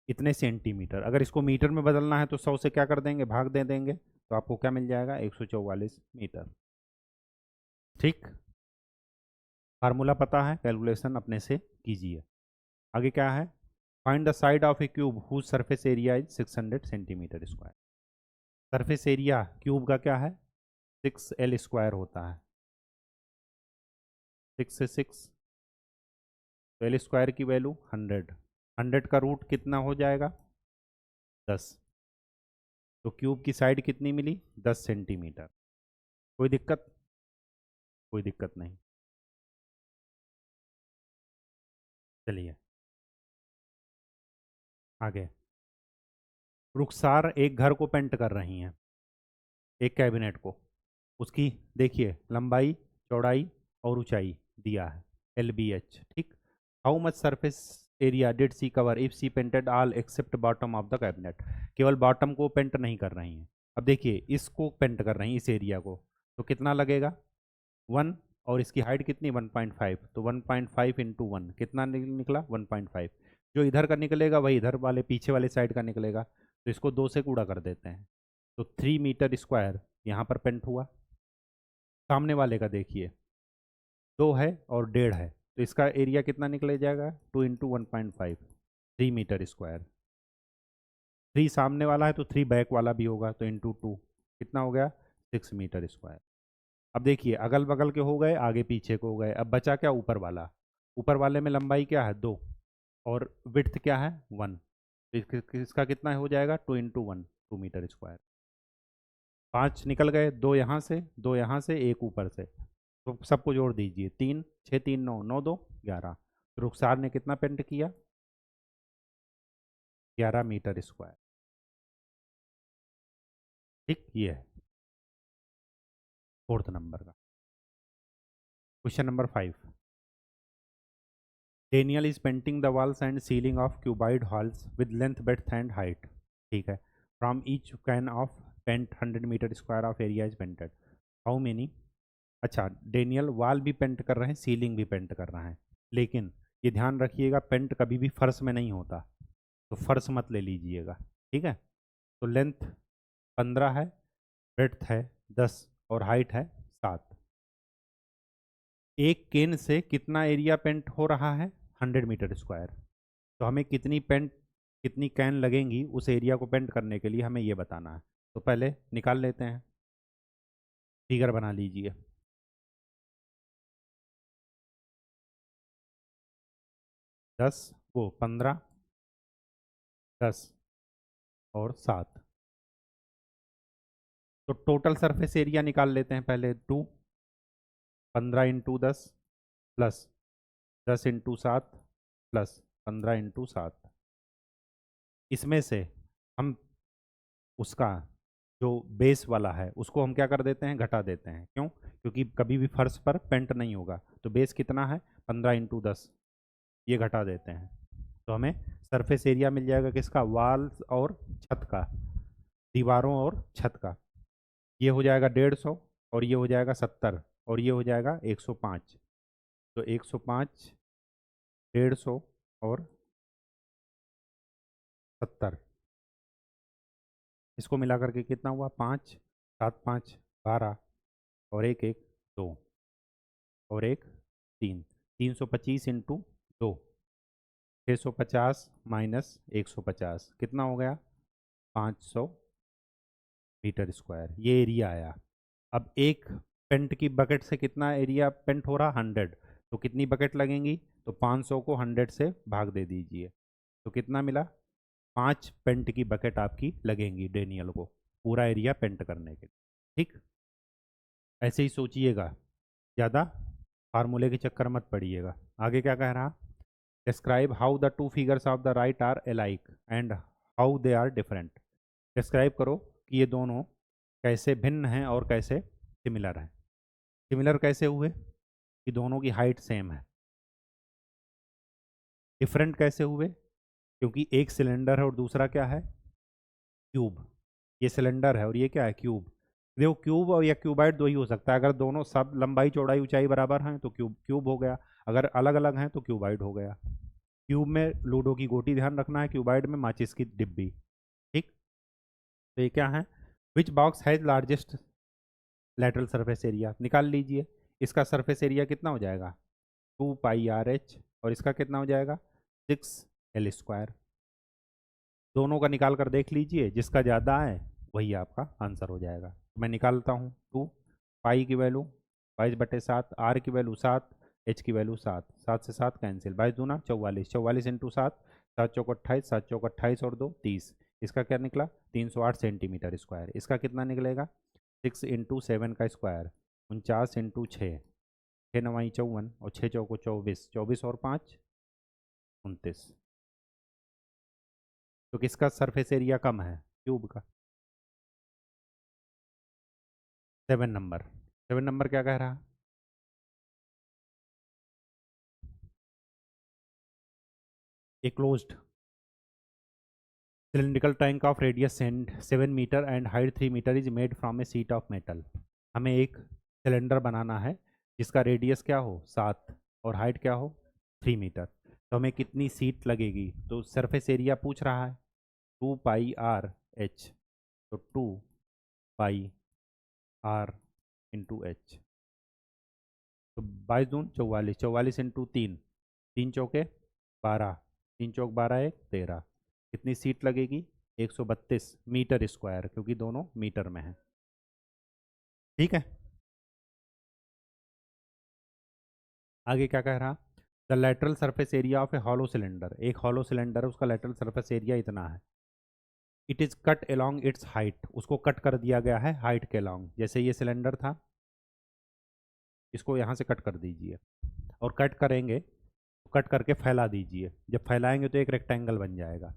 इतने सेंटीमीटर। अगर इसको मीटर में बदलना है तो 100 से क्या कर देंगे भाग दे देंगे, तो आपको क्या मिल जाएगा 144 मीटर। ठीक, फार्मूला पता है, कैलकुलेशन अपने से कीजिए। आगे क्या है, find the side of a cube whose surface area is 600 centimetre square. Surface area cube का क्या है 6L स्क्वायर होता है, 6 से 6 तो L स्क्वायर की वैल्यू 100, 100 का रूट कितना हो जाएगा 10, तो क्यूब की साइड कितनी मिली 10 सेंटीमीटर। कोई दिक्कत, कोई दिक्कत नहीं। चलिए आगे, रुखसार एक घर को पेंट कर रही हैं, एक कैबिनेट को, उसकी देखिए लंबाई चौड़ाई और ऊंचाई दिया है LBH, ठीक। How much surface area did she cover if she painted all except bottom of the cabinet. केवल बॉटम को पेंट नहीं कर रही हैं, अब देखिए इसको पेंट कर रही हैं इस एरिया को, तो कितना लगेगा 1, और इसकी हाइट कितनी 1.5, तो 1.5 इंटू 1 कितना निकला 1.5। जो इधर का निकलेगा वही इधर वाले पीछे वाले साइड का निकलेगा, तो इसको 2 से गुणा कर देते हैं, तो 3 मीटर स्क्वायर यहाँ पर पेंट हुआ। सामने वाले का देखिए 2 है और 1.5 है, तो इसका एरिया कितना निकले जाएगा 2 इंटू 1.5 3 मीटर स्क्वायर। 3 सामने वाला है तो 3 बैक वाला भी होगा, तो इंटू 2 कितना हो गया 6 मीटर स्क्वायर। अब देखिए अगल बगल के हो गए, आगे पीछे को हो गए, अब बचा क्या ऊपर वाला, ऊपर वाले में लंबाई क्या है 2 और विड्थ क्या है 1, तो इसका कितना हो जाएगा 2 इंटू 1 2 मीटर स्क्वायर। 5 निकल गए, 2 यहाँ से 2 यहाँ से 1 ऊपर से, तो सबको जोड़ दीजिए 3 6 3 9 9 2 11, तो रुखसार ने कितना पेंट किया 11 मीटर स्क्वायर। ठीक, ये है 4th नंबर का question. Number 5, Daniel is painting the walls and ceiling of cuboid halls with length breadth and height, ठीक है, from each can of paint 100 metre square of area is painted, how many. अच्छा Daniel wall भी paint कर रहे हैं, ceiling भी paint कर रहा है, लेकिन ये ध्यान रखिएगा पेंट कभी भी फर्श में नहीं होता, तो फर्श मत ले लीजिएगा, ठीक है। तो लेंथ 15 है, ब्रेड्थ है 10 और हाइट है 7। एक केन से कितना एरिया पेंट हो रहा है 100 मीटर स्क्वायर, तो हमें कितनी कैन लगेंगी उस एरिया को पेंट करने के लिए, हमें ये बताना है। तो पहले निकाल लेते हैं, फिगर बना लीजिए। 10 वो 15, 10 और 7। तो टोटल सरफेस एरिया निकाल लेते हैं पहले। 15 × 10 प्लस 10 × 7 प्लस 15 × 7। इसमें से हम उसका जो बेस वाला है उसको हम क्या कर देते हैं, घटा देते हैं। क्यों? क्योंकि कभी भी फर्श पर पेंट नहीं होगा। तो बेस कितना है? 15 × 10, ये घटा देते हैं। तो हमें सरफेस एरिया मिल जाएगा किसका? वाल्स और छत का, दीवारों और छत का। ये हो जाएगा 150, और ये हो जाएगा 70, और ये हो जाएगा 105। तो 105, 150 और 70, इसको मिला करके कितना हुआ? 5, 7, 5, 12, और एक एक 2, और एक 3। 325 × 2, 650 माइनस 150 कितना हो गया? 500 मीटर स्क्वायर। ये एरिया आया। अब एक पेंट की बकेट से कितना एरिया पेंट हो रहा? 100। तो कितनी बकेट लगेंगी? तो 500 को 100 से भाग दे दीजिए। तो कितना मिला? 5 पेंट की बकेट आपकी लगेंगी डेनियल को पूरा एरिया पेंट करने के लिए। ठीक, ऐसे ही सोचिएगा, ज़्यादा फार्मूले के चक्कर मत पड़िएगा। आगे क्या कह रहा? Describe how the two figures of the right are alike and how they are different. Describe करो कि ये दोनों कैसे भिन्न हैं और कैसे सिमिलर हैं। सिमिलर कैसे हुए? कि दोनों की हाइट सेम है। डिफरेंट कैसे हुए? क्योंकि एक सिलेंडर है और दूसरा क्या है? क्यूब। ये सिलेंडर है और ये क्या है? क्यूब। देखो, क्यूब और या क्यूबाइड दो ही हो सकता है। अगर दोनों सब लंबाई चौड़ाई ऊंचाई बराबर हैं तो क्यूब क्यूब हो गया। अगर अलग अलग हैं तो क्यूबाइड हो गया। क्यूब में लूडो की गोटी ध्यान रखना है, क्यूबाइड में माचिस की डिब्बी। ठीक, तो ये क्या है? Which box has largest lateral surface area? निकाल लीजिए। इसका सरफेस एरिया कितना हो जाएगा? 2πRH, और इसका कितना हो जाएगा? 6L²। दोनों का निकाल कर देख लीजिए, जिसका ज़्यादा है वही आपका आंसर हो जाएगा। मैं निकालता हूँ। 2 पाई की वैल्यू 22/7, आर की वैल्यू 7, एच की वैल्यू 7, 7 से 7 कैंसिल, 22×2 = 44, 44 × 7, 7 चौक 28, 7 चौक 28 और 2 30। इसका क्या निकला? 308 सेंटीमीटर स्क्वायर। इसका कितना निकलेगा? 6 × 7 का स्क्वायर, 49 × 6, 6×9 = 54, और 6 चौको 24, 24 और 5 29। तो किसका सरफेस एरिया कम है? क्यूब का। 7 नंबर। 7 नंबर क्या कह रहा? A closed cylindrical tank of radius 7 metre and height 3 metre is made from a sheet of metal. हमें एक सिलेंडर बनाना है जिसका रेडियस क्या हो? 7, और हाइट क्या हो? 3 मीटर। तो हमें कितनी सीट लगेगी? तो सरफेस एरिया पूछ रहा है 2πRH। तो 2πR×H। तो 22×2 = 44, 44 × 3, 3 चौके 12, 3 चौक 12 1 13। कितनी सीट लगेगी? 132 मीटर स्क्वायर, क्योंकि दोनों मीटर में हैं। ठीक है, आगे क्या कह रहा? The lateral surface area of A hollow cylinder. एक हॉलो सिलेंडर है, उसका लेटरल सरफेस एरिया इतना है। It is cut along it's height. उसको कट कर दिया गया है हाइट के अलोंग। जैसे ये सिलेंडर था, इसको यहाँ से कट कर दीजिए, और कट करेंगे तो कट करके फैला दीजिए। जब फैलाएंगे तो एक रेक्टेंगल बन जाएगा।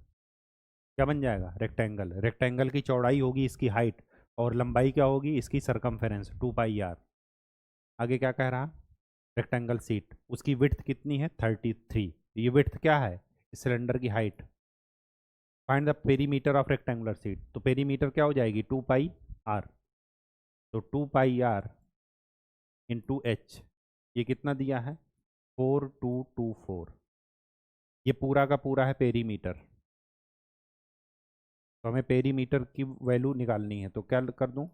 क्या बन जाएगा? रेक्टेंगल। रेक्टेंगल की चौड़ाई होगी इसकी हाइट, और लंबाई क्या होगी? इसकी सरकमफेरेंस 2πR। आगे क्या कह रहा? रेक्टेंगल सीट, उसकी विड्थ कितनी है? 33। ये विड्थ क्या है? सिलेंडर की height. Find the perimeter of rectangular seat. तो पेरीमीटर क्या हो जाएगी? 2πR। तो 2πR×H, ये कितना दिया है? 4224। ये पूरा का पूरा है पेरीमीटर। तो हमें पेरीमीटर की वैल्यू निकालनी है। तो क्या कर दूं?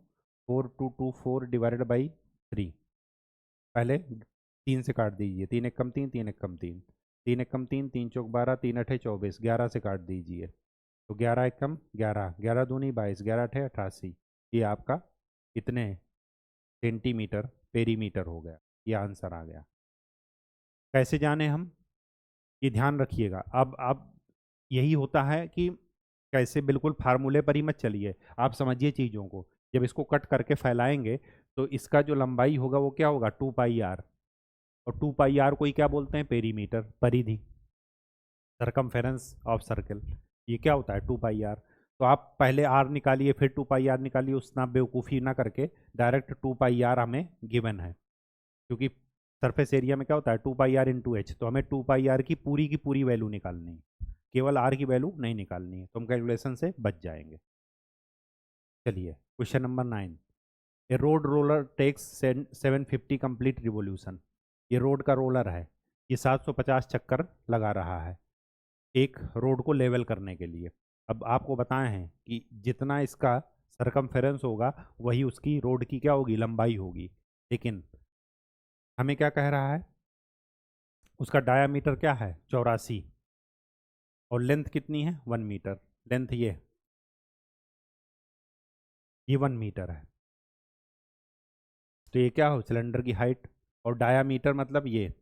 4224 ÷ 3। पहले 3 से काट दीजिए। 3 एक कम 3, 3 एक कम 3, 3 एक कम 3, 3 चौक 12, 3 अठे 24, 11 से काट दीजिए। तो 11 एक कम 11, 11 दूनी 22, 11 अठे 88। ये आपका कितने सेंटीमीटर पेरीमीटर हो गया? ये आंसर आ गया। कैसे जाने हम? ये ध्यान रखिएगा। अब यही होता है कि कैसे, बिल्कुल फार्मूले पर ही मत चलिए, आप समझिए चीज़ों को। जब इसको कट करके फैलाएंगे तो इसका जो लंबाई होगा वो क्या होगा, 2 पाई आर। और 2 पाई आर को ही क्या बोलते हैं, पेरीमीटर, परिधि, सरकमफेरेंस ऑफ सर्कल। ये क्या होता है, 2 पाई आर। तो आप पहले आर निकालिए फिर 2 पाई आर निकालिए, उतना बेवकूफ़ी ना करके डायरेक्ट 2 पाई आर हमें गिवन है। क्योंकि सरफेस एरिया में क्या होता है, 2 पाई आर इंटू एच, तो हमें 2 पाई आर की पूरी वैल्यू निकालनी है, केवल आर की वैल्यू नहीं निकालनी है, तो हम कैलकुलेशन से बच जाएंगे। चलिए question number 9। A road roller takes 750 complete revolution. ये रोड का रोलर है, ये 750 चक्कर लगा रहा है एक रोड को लेवल करने के लिए। अब आपको बताए हैं कि जितना इसका सरकमफेरेंस होगा वही उसकी रोड की क्या होगी, लंबाई होगी। लेकिन हमें क्या कह रहा है, उसका डायामीटर क्या है, 84, और लेंथ कितनी है, 1 मीटर। लेंथ ये 1 मीटर है। तो ये क्या हो, सिलेंडर की हाइट। और डायामीटर मतलब ये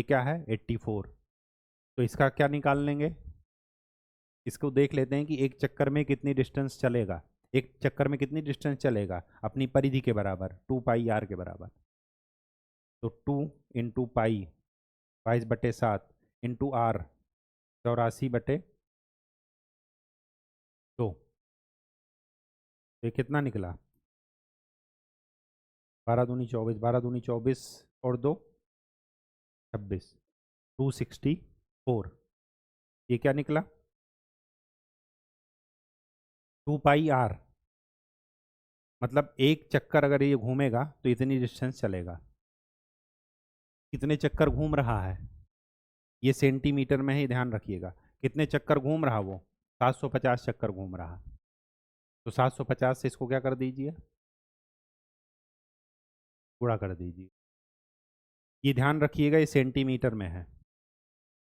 क्या है, 84। तो इसका क्या निकाल लेंगे, इसको देख लेते हैं कि एक चक्कर में कितनी डिस्टेंस चलेगा। एक चक्कर में कितनी डिस्टेंस चलेगा, अपनी परिधि के बराबर, 2 पाई आर के बराबर। तो 2 इंटू पाई 22/7 इंटू आर 84/2। तो ये कितना निकला, 12×2 = 24, 12×2 = 24 और 2 26, 264। ये क्या निकला, 2 पाई आर। मतलब एक चक्कर अगर ये घूमेगा तो इतनी डिस्टेंस चलेगा। कितने चक्कर घूम रहा है, ये सेंटीमीटर में ही ध्यान रखिएगा। कितने चक्कर घूम रहा वो, 750 चक्कर घूम रहा। तो 750 से इसको क्या कर दीजिए, गुणा कर दीजिए। ये ध्यान रखिएगा ये सेंटीमीटर में है।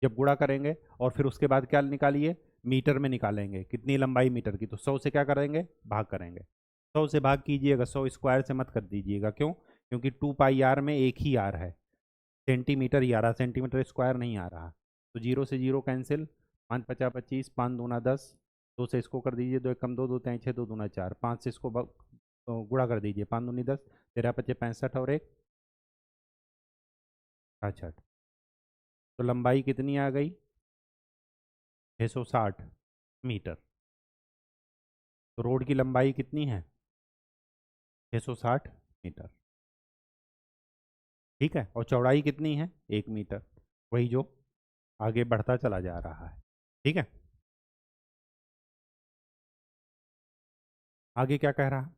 जब गुणा करेंगे और फिर उसके बाद क्या निकालिए, मीटर में निकालेंगे, कितनी लंबाई मीटर की। तो 100 से क्या करेंगे, भाग करेंगे। 100 से भाग कीजिएगा, 100 स्क्वायर से मत कर दीजिएगा। क्यों, क्योंकि 2 पाई आर में एक ही आर है, सेंटीमीटर ही आ रहा, सेंटीमीटर स्क्वायर नहीं आ रहा। तो जीरो से जीरो कैंसिल, 5×5 = 25, 5×2 = 10, 2 से इसको कर दीजिए, 2 एकम 2, 2×3 = 6, 2×4 = 5 से इसको गुणा कर दीजिए, 5×2 = 10, 13×5 = 65 और 1 66। तो लंबाई कितनी आ गई, 660 मीटर। तो रोड की लंबाई कितनी है, 660 मीटर। ठीक है, और चौड़ाई कितनी है, 1 मीटर, वही जो आगे बढ़ता चला जा रहा है। ठीक है, आगे क्या कह रहा,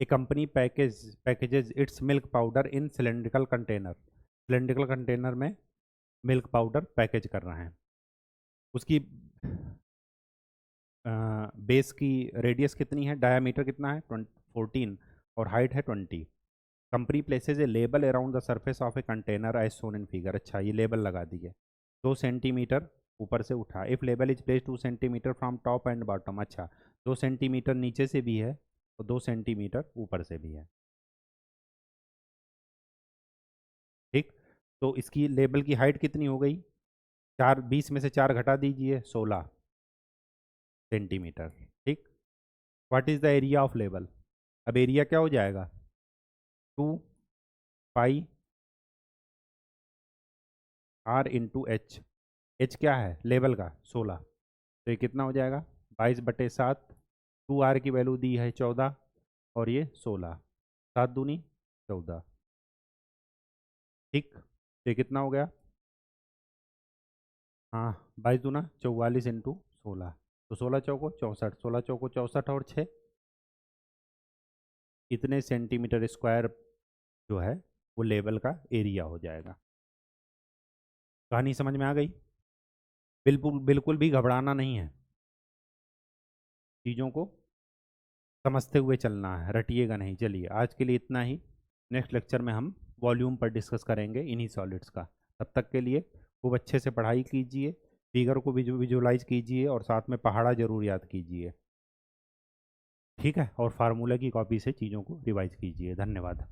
a company packages its milk powder in cylindrical container. Cylindrical container में मिल्क पाउडर पैकेज कर रहे हैं। उसकी बेस की रेडियस कितनी है, डायामीटर कितना है, 14, और हाइट है 20। Company places a label around the surface of a container as shown in figure. अच्छा, ये लेबल लगा दिए 2 सेंटीमीटर ऊपर से उठा। If label is place 2 centimetre from top and bottom. अच्छा, 2 सेंटीमीटर नीचे से भी है और 2 सेंटीमीटर ऊपर से भी है। ठीक, तो इसकी लेबल की हाइट कितनी हो गई, 4, 20 में से 4 घटा दीजिए, 16 सेंटीमीटर। ठीक, what is the area of label. अब एरिया क्या हो जाएगा, 2 पाई आर इंटू एच। एच क्या है, लेवल का, 16। तो ये कितना हो जाएगा, 22/7। 2 आर की वैल्यू दी है 14 और ये 16, 7×2 = 14। ठीक, तो ये कितना हो गया, हाँ, 22×2 = 44 इंटू 16। तो 16×4 = 64, 16×4 = 64 और 6, इतने सेंटीमीटर स्क्वायर जो है वो लेवल का एरिया हो जाएगा। कहानी समझ में आ गई। बिल्कुल बिल्कुल भी घबराना नहीं है, चीज़ों को समझते हुए चलना है, रटिएगा नहीं। चलिए आज के लिए इतना ही, नेक्स्ट लेक्चर में हम वॉल्यूम पर डिस्कस करेंगे इन्हीं सॉलिड्स का। तब तक के लिए खूब अच्छे से पढ़ाई कीजिए, फिगर को विजुलाइज कीजिए और साथ में पहाड़ा जरूर याद कीजिए। ठीक है, और फार्मूला की कॉपी से चीज़ों को रिवाइज कीजिए। धन्यवाद।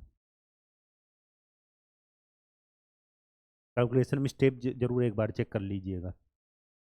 कैलकुलेशन में स्टेप ज़रूर एक बार चेक कर लीजिएगा।